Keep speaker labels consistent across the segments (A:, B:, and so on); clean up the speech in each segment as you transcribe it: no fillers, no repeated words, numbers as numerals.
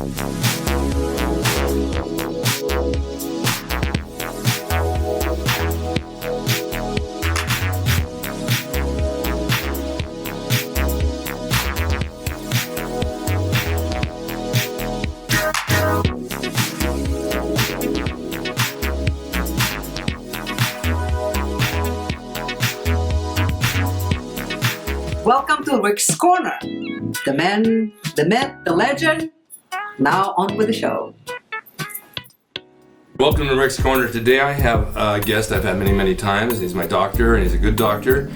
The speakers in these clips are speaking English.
A: Welcome to Rick's Corner. The man, the myth, the legend. Now on with the show.
B: Welcome to Rick's Corner. Today I have a guest I've had many times. He's my doctor and he's a good doctor.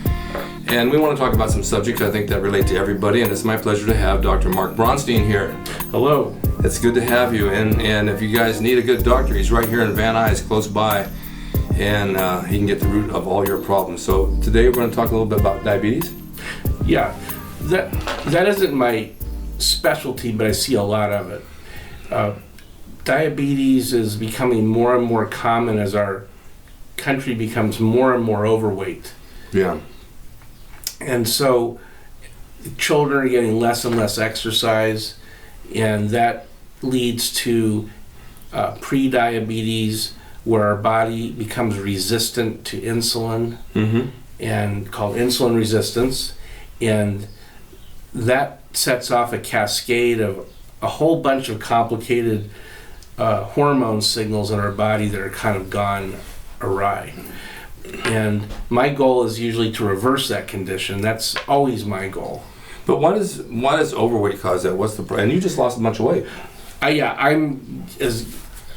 B: And we want to talk about some subjects I think that relate to everybody. And it's my pleasure to have Dr. Mark Braunstein here.
C: Hello.
B: It's good to have you. And if you guys need a good doctor, he's right here in Van Nuys, close by. And he can get the root of all your problems. So today we're going to talk a little bit about diabetes.
C: Yeah, that isn't my specialty, but I see a lot of it. Diabetes is becoming more and more common as our country becomes more and more overweight.
B: Yeah.
C: And so children are getting less and less exercise, and that leads to pre-diabetes, where our body becomes resistant to insulin, and called insulin resistance. And that sets off a cascade of a whole bunch of complicated hormone signals in our body that are kind of gone awry. And my goal is usually to reverse that condition. That's always my goal.
B: But why does overweight cause that? What's the problem? And you just lost a bunch of weight.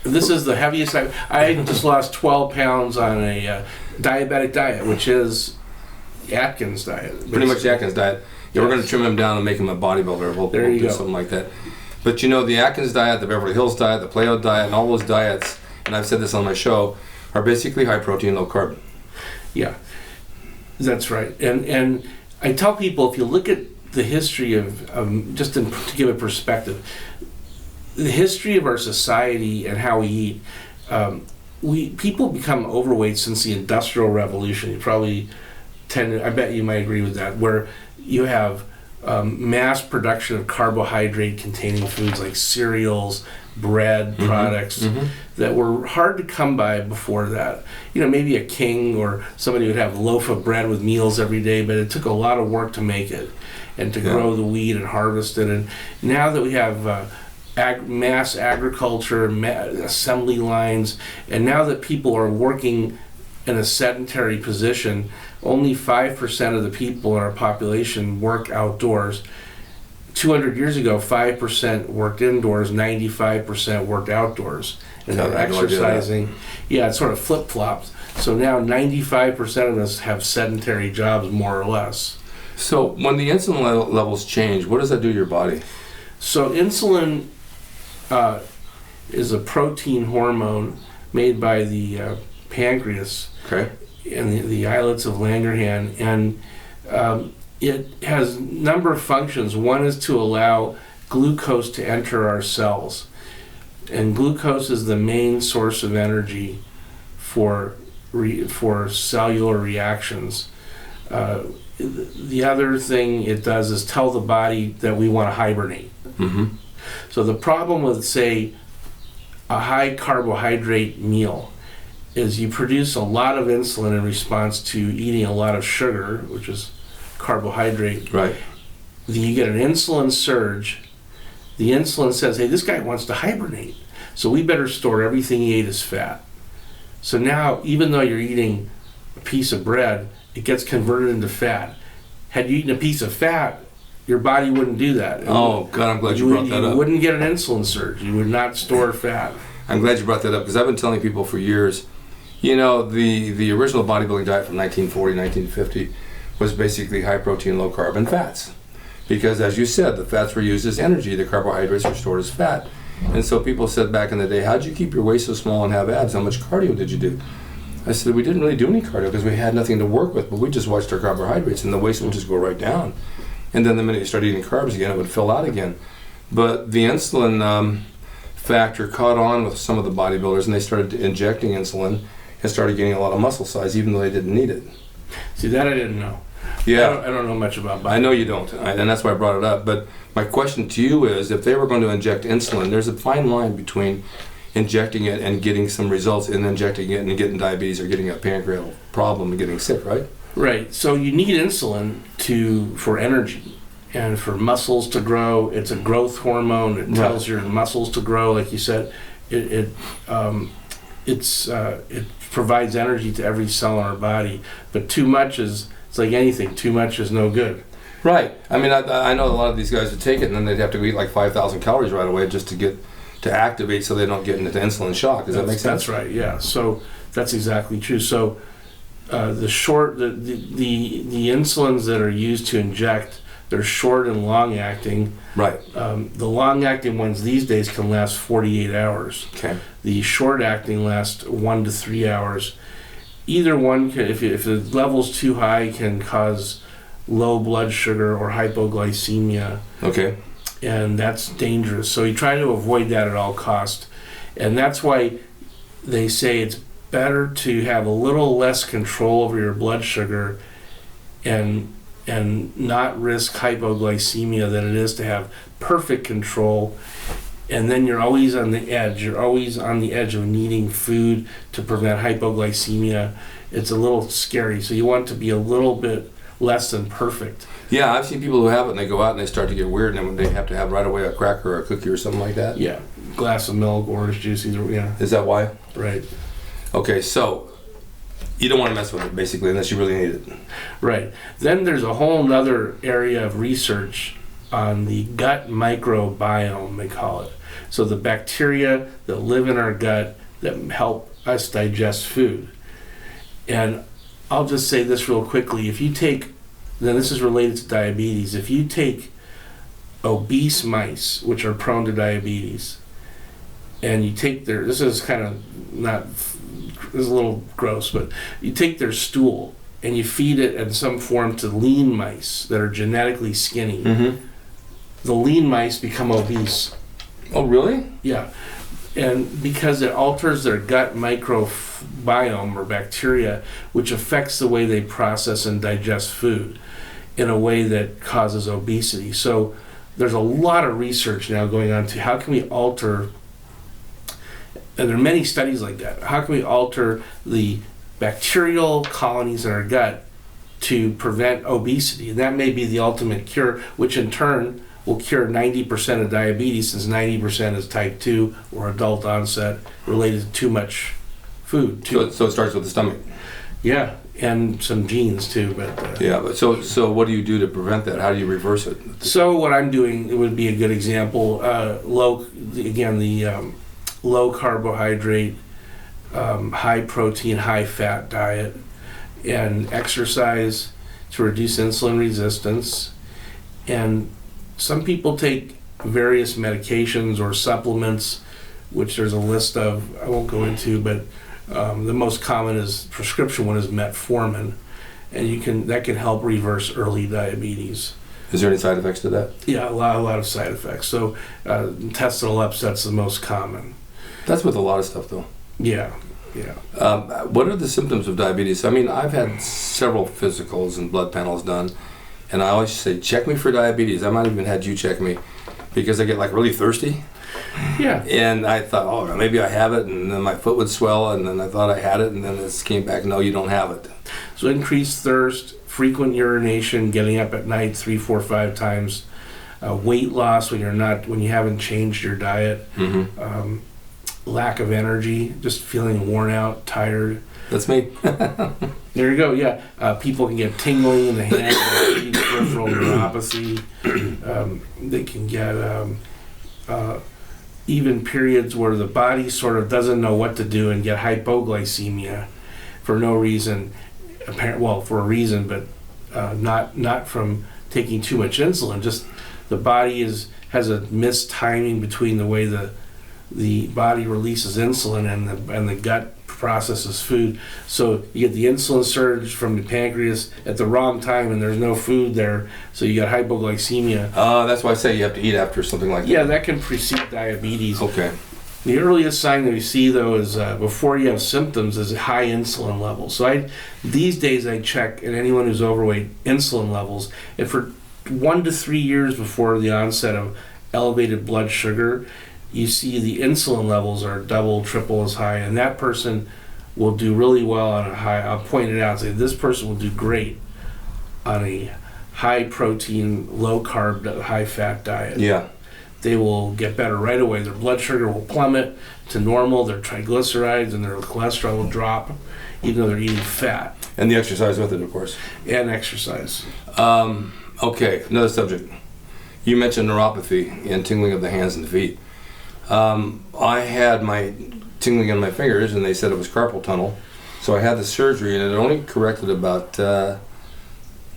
C: This is the heaviest I just lost 12 pounds on a diabetic diet, which is Atkins diet. Basically.
B: Pretty much the Atkins diet. Yeah, yes. We're going to trim him down and make him a bodybuilder. We'll do something like that. But you know, the Atkins diet, the Beverly Hills diet, the Play-Doh diet, and all those diets, and I've said this on my show, are basically high protein, low carb.
C: Yeah, that's right. And I tell people, if you look at the history of just to give a perspective, the history of our society and how we eat, people become overweight since the Industrial Revolution. You probably I bet you might agree with that, where you have mass production of carbohydrate-containing foods like cereals, bread products that were hard to come by before that. You know, maybe a king or somebody would have a loaf of bread with meals every day, but it took a lot of work to make it and to grow the wheat and harvest it. And now that we have mass agriculture, assembly lines, and now that people are working in a sedentary position, only 5% of the people in our population work outdoors. 200 years ago, 5% worked indoors, 95% worked outdoors. And they're exercising. Yeah, it sort of flip-flops. So now 95% of us have sedentary jobs, more or less.
B: So when the insulin levels change, what does that do to your body?
C: So insulin is a protein hormone made by the pancreas and the islets of Langerhans, and it has a number of functions. One is to allow glucose to enter our cells, and glucose is the main source of energy for cellular reactions. The other thing it does is tell the body that we want to hibernate. So the problem with, say, a high carbohydrate meal is you produce a lot of insulin in response to eating a lot of sugar, which is carbohydrate.
B: Right.
C: You get an insulin surge. The insulin says, hey, this guy wants to hibernate, so we better store everything he ate as fat. So now, even though you're eating a piece of bread, it gets converted into fat. Had you eaten a piece of fat, your body wouldn't do that.
B: Oh, God, I'm glad you brought that up.
C: You wouldn't get an insulin surge. You would not store fat.
B: I'm glad you brought that up, because I've been telling people for years, you know, the original bodybuilding diet from 1940, 1950 was basically high protein, low carb, and fats. Because as you said, the fats were used as energy, the carbohydrates were stored as fat. And so people said back in the day, how'd you keep your waist so small and have abs? How much cardio did you do? I said, we didn't really do any cardio because we had nothing to work with, but we just watched our carbohydrates and the waist would just go right down. And then the minute you start eating carbs again, it would fill out again. But the insulin factor caught on with some of the bodybuilders, and they started injecting insulin and started getting a lot of muscle size, even though they didn't need it.
C: See, that I didn't know.
B: Yeah,
C: I don't know much about bodybuilding.
B: I know you don't, and that's why I brought it up. But My question to you is, if they were going to inject insulin, there's a fine line between injecting it and getting some results, and injecting it and getting diabetes or getting a pancreatic problem and getting sick, right?
C: Right. So you need insulin for energy and for muscles to grow. It's a growth hormone. It tells your muscles to grow, like you said. It provides energy to every cell in our body. But too much it's like anything. Too much is no good.
B: Right. I mean, I know a lot of these guys would take it and then they'd have to eat like 5,000 calories right away just to activate so they don't get into insulin shock. Does that make sense?
C: That's right. Yeah. So that's exactly true. So the insulins that are used to inject, they're short and long acting.
B: Right.
C: The long acting ones these days can last 48 hours.
B: Okay.
C: The short acting last 1 to 3 hours. Either one can, if the level's too high, can cause low blood sugar or hypoglycemia.
B: Okay.
C: And that's dangerous. So you try to avoid that at all cost. And that's why they say it's better to have a little less control over your blood sugar and not risk hypoglycemia than it is to have perfect control. And then you're always on the edge. You're always on the edge of needing food to prevent hypoglycemia. It's a little scary. So you want to be a little bit less than perfect.
B: Yeah, I've seen people who have it and they go out and they start to get weird and then they have to have right away a cracker or a cookie or something like that.
C: Yeah, glass of milk, orange juice, either. Yeah.
B: Is that why?
C: Right.
B: Okay, so you don't want to mess with it basically unless you really need it.
C: Right. Then there's a whole other area of research on the gut microbiome, they call it. So the bacteria that live in our gut that help us digest food. And I'll just say this real quickly. If you take, then this is related to diabetes, if you take obese mice, which are prone to diabetes, and you take this is kind of this is a little gross, but you take their stool and you feed it in some form to lean mice that are genetically skinny.
B: Mm-hmm.
C: The lean mice become obese.
B: Oh, really?
C: Yeah. And because it alters their gut microbiome or bacteria, which affects the way they process and digest food in a way that causes obesity. So there's a lot of research now going on to how can we alter, and there are many studies like that, how can we alter the bacterial colonies in our gut to prevent obesity? And that may be the ultimate cure, which in turn will cure 90% of diabetes, since 90% is type 2 or adult onset related to too much food.
B: So it starts with the stomach.
C: Yeah, and some genes too. But
B: yeah, but so what do you do to prevent that? How do you reverse it?
C: So what I'm doing, it would be a good example. Low carbohydrate, high protein, high fat diet, and exercise to reduce insulin resistance. And some people take various medications or supplements, which there's a list of, I won't go into, but the most common prescription one is metformin, and that can help reverse early diabetes.
B: Is there any side effects to that?
C: Yeah, a lot of side effects. So intestinal upset's the most common.
B: That's with a lot of stuff, though.
C: Yeah.
B: What are the symptoms of diabetes? I mean, I've had several physicals and blood panels done, and I always say, check me for diabetes. I might have even had you check me because I get like really thirsty.
C: Yeah.
B: And I thought, oh, maybe I have it, and then my foot would swell, and then I thought I had it, and then it came back, no, you don't have it.
C: So increased thirst, frequent urination, getting up at night 3, 4, 5 times, weight loss when you haven't changed your diet,
B: Mm-hmm.
C: Lack of energy, just feeling worn out, tired.
B: That's me.
C: There you go. Yeah, people can get tingling in the hands, peripheral neuropathy. They can get even periods where the body sort of doesn't know what to do and get hypoglycemia for no reason. For a reason, but not from taking too much insulin. Just the body has a mistiming between the way the body releases insulin and the gut processes food. So you get the insulin surge from the pancreas at the wrong time, and there's no food there, so you got hypoglycemia.
B: That's why I say you have to eat after something like that.
C: Yeah, that can precede diabetes.
B: Okay.
C: The earliest sign that we see, though, is before you have symptoms, is high insulin levels. So these days I check in anyone who's overweight insulin levels, and for 1 to 3 years before the onset of elevated blood sugar, you see the insulin levels are double, triple as high, and that person will do really well on a high. I'll point it out and say this person will do great on a high protein, low carb, high fat diet.
B: Yeah.
C: They will get better right away. Their blood sugar will plummet to normal, their triglycerides and their cholesterol will drop, even though they're eating fat.
B: And the exercise with it, of course.
C: And exercise.
B: Okay, another subject. You mentioned neuropathy and tingling of the hands and the feet. I had my tingling in my fingers, and they said it was carpal tunnel. So I had the surgery, and it only corrected about,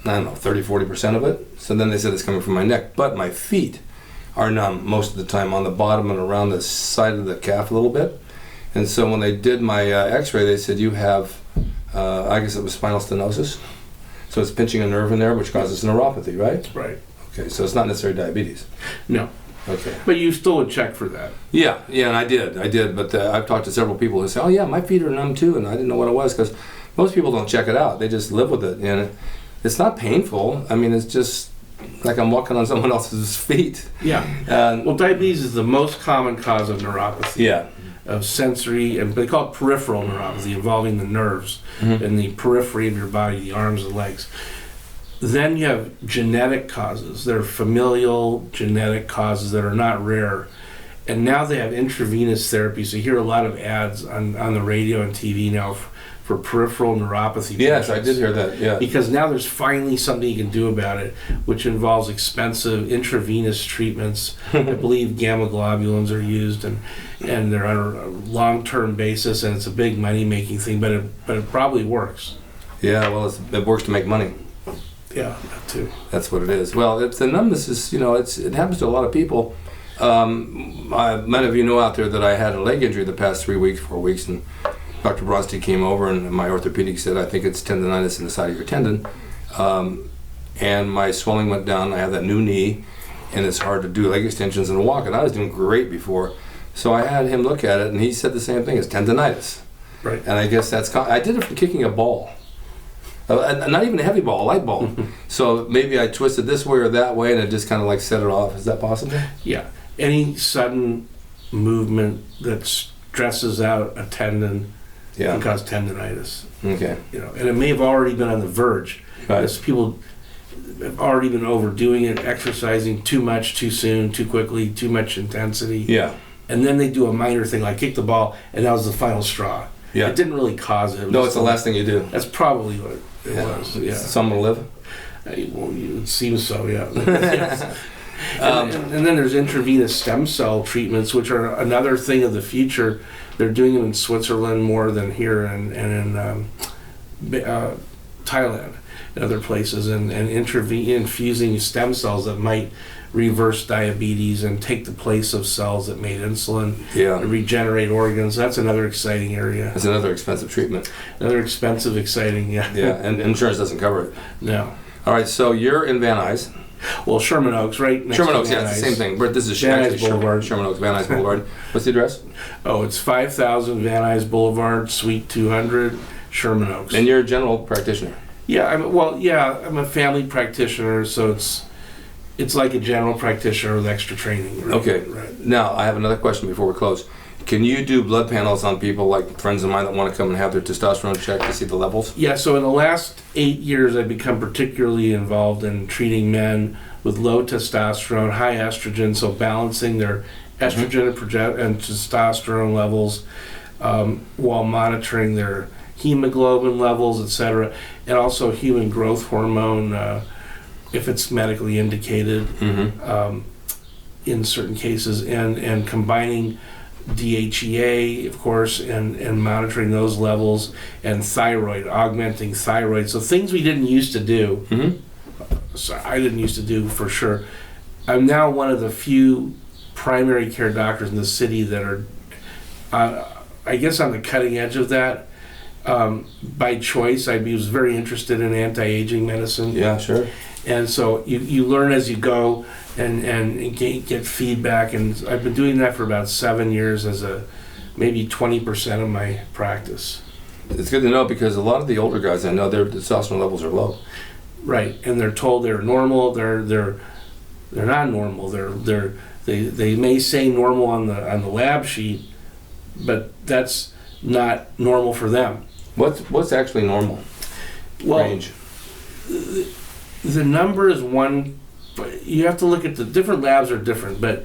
B: 30-40% of it. So then they said it's coming from my neck. But my feet are numb most of the time on the bottom and around the side of the calf a little bit. And so when they did my x-ray, they said you have, I guess it was spinal stenosis. So it's pinching a nerve in there, which causes neuropathy, right?
C: Right.
B: Okay, so it's not necessarily diabetes.
C: No.
B: Okay.
C: But you still would check for that.
B: Yeah, and I did. But I've talked to several people who say, oh yeah, my feet are numb too, and I didn't know what it was, because most people don't check it out. They just live with it, and it's not painful. I mean, it's just like I'm walking on someone else's feet.
C: Yeah. Well, diabetes is the most common cause of neuropathy.
B: Yeah.
C: Of sensory, and they call it peripheral neuropathy, involving the nerves in the periphery of your body, the arms and legs. Then you have genetic causes. They're familial genetic causes that are not rare. And now they have intravenous therapy. So you hear a lot of ads on the radio and TV now for peripheral neuropathy.
B: Yes,
C: patients.
B: I did hear that, yeah.
C: Because now there's finally something you can do about it, which involves expensive intravenous treatments. I believe gamma globulins are used, and they're on a long-term basis, and it's a big money-making thing, but it probably works.
B: Yeah, well, it works to make money.
C: Yeah, that too.
B: That's what it is. Well, the numbness is, it happens to a lot of people. Many of you know out there that I had a leg injury the past 4 weeks, and Dr. Braunstein came over, and my orthopedic said, I think it's tendonitis in the side of your tendon. And my swelling went down. I have that new knee, and it's hard to do leg extensions and walk, and I was doing great before. So I had him look at it, and he said the same thing, it's tendonitis.
C: Right.
B: And I guess I did it from kicking a ball. Not even a heavy ball, a light ball. So maybe I twisted this way or that way, and it just kind of like set it off. Is that possible?
C: Yeah. Any sudden movement that stresses out a tendon can cause tendonitis.
B: Okay.
C: And it may have already been on the verge.
B: Right.
C: Because people have already been overdoing it, exercising too much, too soon, too quickly, too much intensity.
B: Yeah.
C: And then they do a minor thing like kick the ball, and that was the final straw.
B: Yeah.
C: It didn't really cause it.
B: No, it's the last thing you do.
C: That's probably what it was. Yeah.
B: Someone will live?
C: Well, it seems so, yeah. And then there's intravenous stem cell treatments, which are another thing of the future. They're doing them in Switzerland more than here and in Thailand and other places, and infusing stem cells that might reverse diabetes and take the place of cells that made insulin and regenerate organs. That's another exciting area.
B: It's another expensive treatment.
C: Another expensive, exciting,
B: Yeah, and insurance doesn't cover it.
C: No.
B: All right, so you're in Van Nuys.
C: Well, Sherman Oaks, right next
B: Sherman
C: to
B: Oaks,
C: Van
B: yeah, it's the
C: Nuys.
B: same thing. But this is
C: Van Nuys
B: actually
C: Boulevard.
B: Sherman Oaks, Van Nuys Boulevard. What's the address?
C: Oh, it's 5000 Van Nuys Boulevard, Suite 200, Sherman Oaks.
B: And you're a general practitioner.
C: Yeah, I'm a family practitioner, so it's like a general practitioner with extra training. Right?
B: Okay.
C: Right.
B: Now, I have another question before we close. Can you do blood panels on people, like friends of mine that want to come and have their testosterone checked to see the levels?
C: Yeah, so in the last 8 years, I've become particularly involved in treating men with low testosterone, high estrogen, so balancing their estrogen and testosterone levels while monitoring their hemoglobin levels, etc., and also human growth hormone if it's medically indicated in certain cases, and combining DHEA, of course, and monitoring those levels, and thyroid, augmenting thyroid. So things we didn't used to do, so I didn't used to do for sure. I'm now one of the few primary care doctors in the city that are, I guess, on the cutting edge of that. By choice, I was very interested in anti-aging medicine.
B: Yeah, sure.
C: And so you learn as you go and get feedback. And I've been doing that for about 7 years as maybe 20% of my practice.
B: It's good to know, because a lot of the older guys I know, their testosterone levels are low.
C: Right, and they're told they're normal. They're not normal. They may say normal on the lab sheet, but that's not normal for them.
B: What's actually normal range?
C: The number is one, but you have to look at the different labs are different, but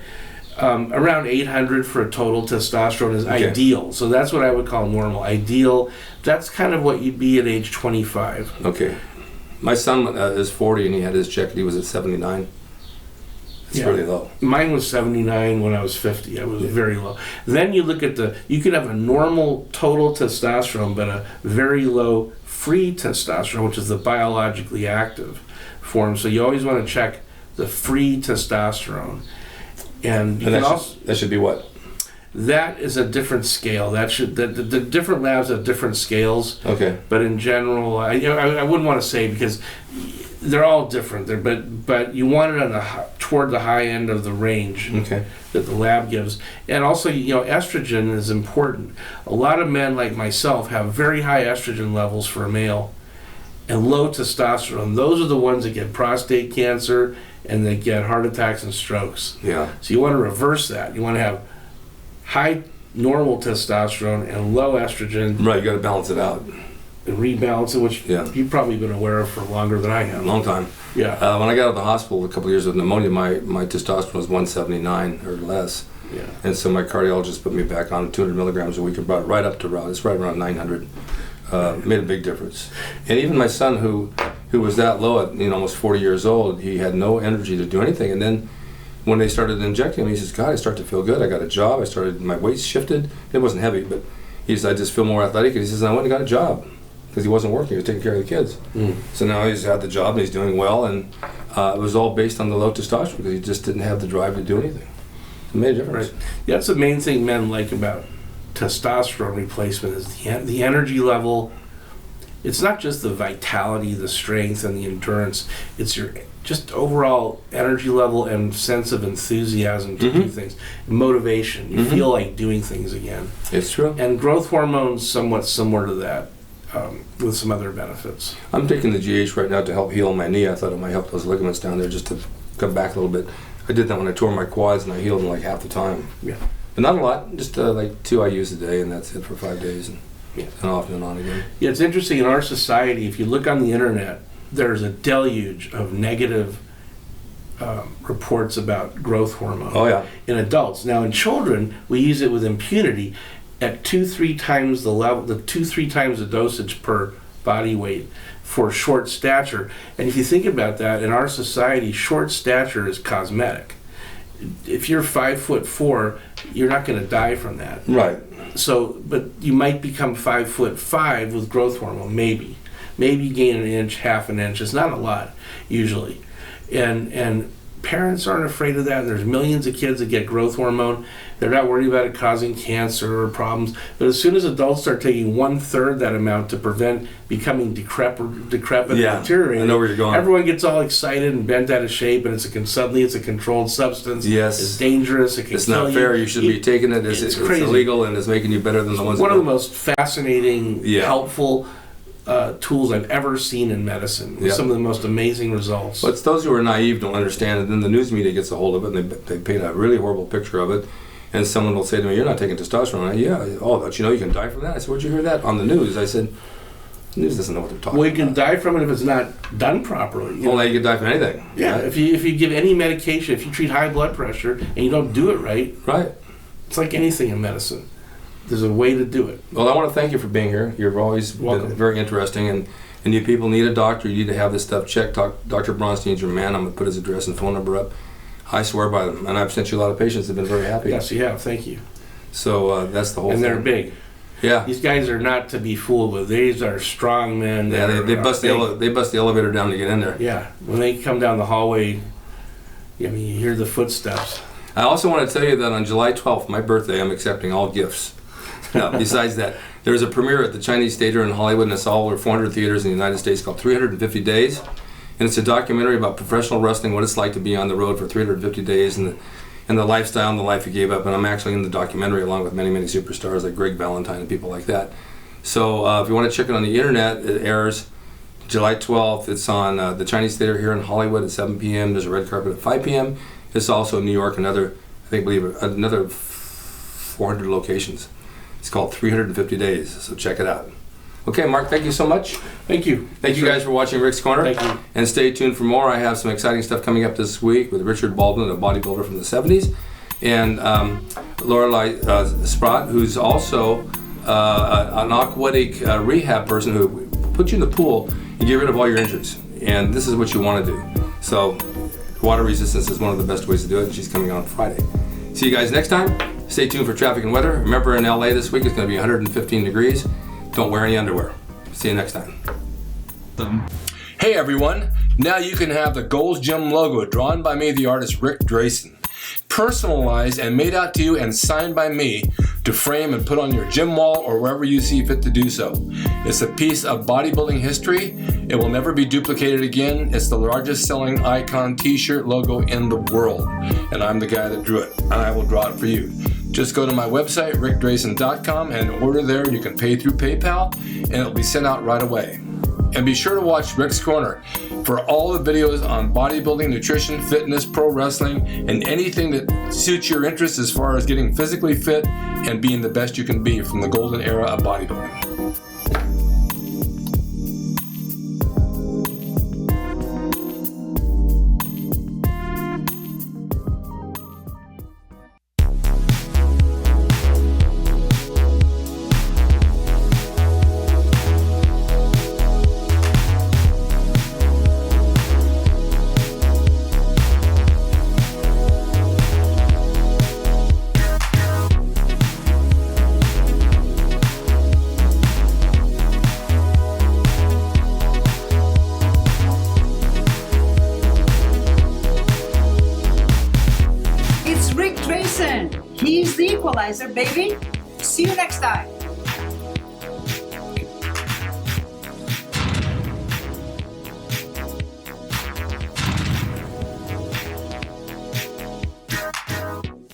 C: around 800 for a total testosterone is ideal. So that's what I would call normal. Ideal, that's kind of what you'd be at age 25.
B: Okay. My son is 40 and he had his check and he was at 79. It's really low.
C: Mine was 79 when I was 50. I was very low. Then you look at you could have a normal total testosterone, but a very low free testosterone, which is the biologically active form. So you always want to check the free testosterone. And
B: that should be what?
C: That is a different scale. The different labs have different scales.
B: Okay.
C: But in general, I wouldn't want to say because they're all different. But you want it toward the high end of the range that the lab gives. And also, estrogen is important. A lot of men like myself have very high estrogen levels for a male and low testosterone. Those are the ones that get prostate cancer and they get heart attacks and strokes.
B: Yeah.
C: So you want to reverse that. You want to have high normal testosterone and low estrogen.
B: Right, you got to balance it out.
C: And rebalance it, which you've probably been aware of for longer than I have.
B: Long time.
C: Yeah.
B: When I got out of the hospital a couple of years with pneumonia, my testosterone was 179 or less.
C: Yeah.
B: And so my cardiologist put me back on 200 milligrams a week and brought it right up to it's right around 900. Made a big difference. And even my son, who was that low at almost 40 years old, he had no energy to do anything. And then when they started injecting him, he says, God, I start to feel good. I got a job. My weight shifted. It wasn't heavy, but he said, I just feel more athletic. And he says, I went and got a job because he wasn't working. He was taking care of the kids. So now he's had the job and he's doing well. And it was all based on the low testosterone because he just didn't have the drive to do anything. It made a difference.
C: Right. Yeah, that's the main thing men like about testosterone replacement is the energy level. It's not just the vitality, the strength, and the endurance. It's your just overall energy level and sense of enthusiasm to do things. Motivation. You feel like doing things again.
B: It's true.
C: And growth hormone's somewhat similar to that with some other benefits.
B: I'm taking the GH right now to help heal my knee. I thought it might help those ligaments down there just to come back a little bit. I did that when I tore my quads and I healed in like half the time.
C: Yeah.
B: But not a lot, just like 2 IUs a day, and that's it for 5 days, and off and on again.
C: Yeah, it's interesting in our society, if you look on the internet, there's a deluge of negative reports about growth hormone in adults. Now in children, we use it with impunity at 2-3 times the level, 2-3 times the dosage per body weight for short stature. And if you think about that, in our society, short stature is cosmetic. If you're 5'4", you're not going to die from that.
B: Right.
C: So, but you might become 5'5" with growth hormone, maybe gain an inch, half an inch. It's not a lot usually, and parents aren't afraid of that. There's millions of kids that get growth hormone. They're not worried about it causing cancer or problems. But as soon as adults start taking 1/3 that amount to prevent becoming decrepit and deteriorating,
B: I know where you're going.
C: Everyone gets all excited and bent out of shape, and suddenly it's a controlled substance.
B: Yes,
C: it's dangerous. It can
B: it's
C: kill
B: not fair. You should be taking it. It's
C: crazy.
B: Illegal, and it's making you better than the ones.
C: One of the most fascinating, helpful tools I've ever seen in medicine. Some of the most amazing results.
B: But it's those who are naive don't understand it. Then the news media gets a hold of it, and they paint a really horrible picture of it. And someone will say to me, "You're not taking testosterone." Don't you know you can die from that? I said, "Where'd you hear that?" On the news. I said, "The news doesn't know what they're talking about."
C: Well, you can die from it if it's not done properly.
B: Now you can die from anything.
C: Yeah, right? If you give any medication, if you treat high blood pressure and you don't do it right, it's like anything in medicine. There's a way to do it.
B: Well, I want to thank you for being here. You've always been very interesting, and you people need a doctor. You need to have this stuff checked. Dr. Braunstein's your man. I'm going to put his address and phone number up. I swear by them, and I've sent you a lot of patients that have been very happy.
C: Yes, you have. Thank you.
B: So that's the whole thing.
C: And they're big.
B: Yeah.
C: These guys are not to be fooled with. These are strong men.
B: Yeah, they bust the elevator down to get in there.
C: Yeah. When they come down the hallway, you hear the footsteps.
B: I also want to tell you that on July 12th, my birthday, I'm accepting all gifts. Now, besides that, there's a premiere at the Chinese Theater in Hollywood, and it's all over 400 theaters in the United States called 350 Days. And it's a documentary about professional wrestling, what it's like to be on the road for 350 days, and the lifestyle and the life you gave up. And I'm actually in the documentary along with many, many superstars like Greg Valentine and people like that. So if you want to check it on the internet, it airs July 12th, it's on the Chinese Theater here in Hollywood at 7 p.m. There's a red carpet at 5 p.m. It's also in New York, another 400 locations. It's called 350 Days, so check it out. Okay, Mark, thank you so much.
C: Thank you.
B: Thank you guys for watching Rick's Corner.
C: Thank you.
B: And stay tuned for more. I have some exciting stuff coming up this week with Richard Baldwin, a bodybuilder from the 70s, and Lorelei Sprott, who's also an aquatic rehab person who puts you in the pool and get rid of all your injuries. And this is what you want to do. So water resistance is one of the best ways to do it, and she's coming on Friday. See you guys next time. Stay tuned for traffic and weather. Remember, in LA this week it's going to be 115 degrees. Don't wear any underwear. See you next time. Hey everyone, now you can have the Gold's Gym logo drawn by me, the artist Rick Drasin, personalized and made out to you and signed by me to frame and put on your gym wall or wherever you see fit to do so. It's a piece of bodybuilding history. It will never be duplicated again. It's the largest selling icon t-shirt logo in the world, and I'm the guy that drew it, and I will draw it for you. Just go to my website, rickdrasin.com, and order there. You can pay through PayPal, and it'll be sent out right away. And be sure to watch Rick's Corner for all the videos on bodybuilding, nutrition, fitness, pro wrestling, and anything that suits your interest as far as getting physically fit and being the best you can be from the golden era of bodybuilding.
A: It's Rick Drasin. He's the equalizer, baby. See you next time.